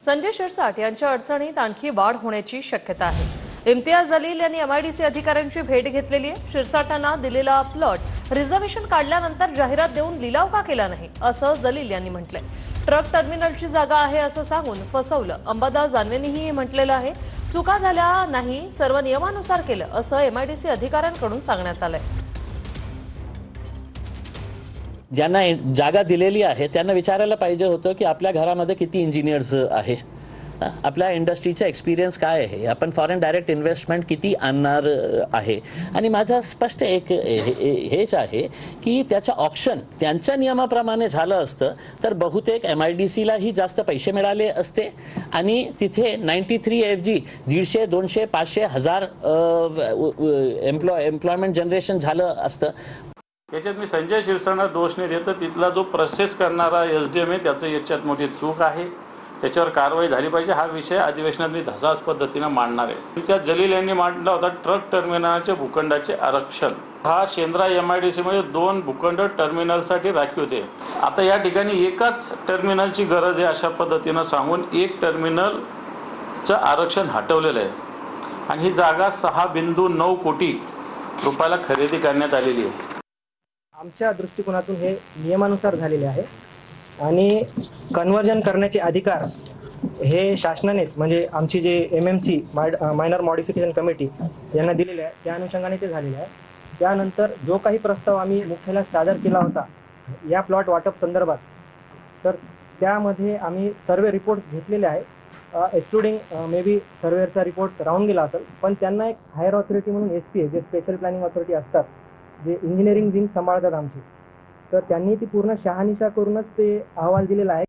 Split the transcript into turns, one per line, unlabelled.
संजय शिरसाट यांच्या अडचणीत आणखी वाढ होण्याची शक्यता आहे। इम्तियाज जलील यांनी एमआयडीसी अधिकाऱ्यांची भेट घेतलेली आहे। शिरसाटांना दिलेला प्लॉट रिझर्वेशन काढल्यानंतर जाहिरात देऊन लिलाव का केला नाही असं जलील यांनी म्हटलंय। ट्रक टर्मिनलची जागा आहे असं सांगून फसवलं। अंबादास दानवेंनीही म्हटलेलं आहे, चुका झाल्या नाही, सर्व नियमानुसार केलं असं एमआयडीसी अधिकाऱ्यांकडून सांगण्यात आलंय।
ज्यांना जागा दिलेली आहे त्यांना विचारायला पाहिजे होतं की आपल्या घरामध्ये किती इंजिनियर्स आहे, आपल्या इंडस्ट्रीचा एक्सपिरियन्स काय आहे, आपण फॉरेन डायरेक्ट इन्व्हेस्टमेंट किती आणणार आहे। आणि माझा स्पष्ट एक हेच आहे की त्याचं ऑप्शन त्यांच्या नियमाप्रमाणे झालं असतं तर बहुतेक MIDCलाही जास्त पैसे मिळाले असते आणि तिथे 93 ऐवजी 150, 200, 500, 1000 एम्प्लॉयमेंट जनरेशन झालं असतं।
याच्यात मी संजय शिरसाटांना दोष नाही देत, तिथला जो प्रोसेस करणारा SDM आहे त्याचं याच्यात मोठी चूक आहे, त्याच्यावर कारवाई झाली पाहिजे। हा विषय अधिवेशनात मी धसास पद्धतीने मांडणार आहे। त्या जलील यांनी मांडला होता ट्रक टर्मिनलचे भूखंडाचे आरक्षण। हा शेंद्रा MIDC मध्ये 2 भूखंड टर्मिनलसाठी राखीव होते। आता या ठिकाणी एकाच टर्मिनलची गरज आहे अशा पद्धतीनं सांगून एक टर्मिनलचं आरक्षण हटवलेलं आहे आणि ही जागा 6.9 कोटी रुपयाला खरेदी करण्यात आलेली आहे।
आमच्या दृष्टिकोनातून हे नियमानुसार झालेले आहे आणि कन्वर्जन करण्याचे अधिकार हे शासनानेच म्हणजे आमची जे MMC मायनर मॉडिफिकेशन कमिटी यांना दिलेले आहे, त्या अनुषंगाने ते झालेले आहे। त्यानंतर जो काही प्रस्ताव आम्ही मुख्यालयात सादर केला होता या प्लॉट वाटप संदर्भात, तर त्यामध्ये आम्ही सर्वे रिपोर्ट्स घेतलेले आहे। एक्सक्लुडिंग मे बी सर्वेअरचा रिपोर्ट्स राहून गेला असेल, पण त्यांना एक हायर ऑथॉरिटी म्हणून SPA जे स्पेशल प्लॅनिंग ऑथॉरिटी असतात, जे इंजिनिअरिंग विंग सांभाळतात आमची, तर त्यांनी ती पूर्ण शहानिशा करूनच ते अहवाल दिलेला आहे।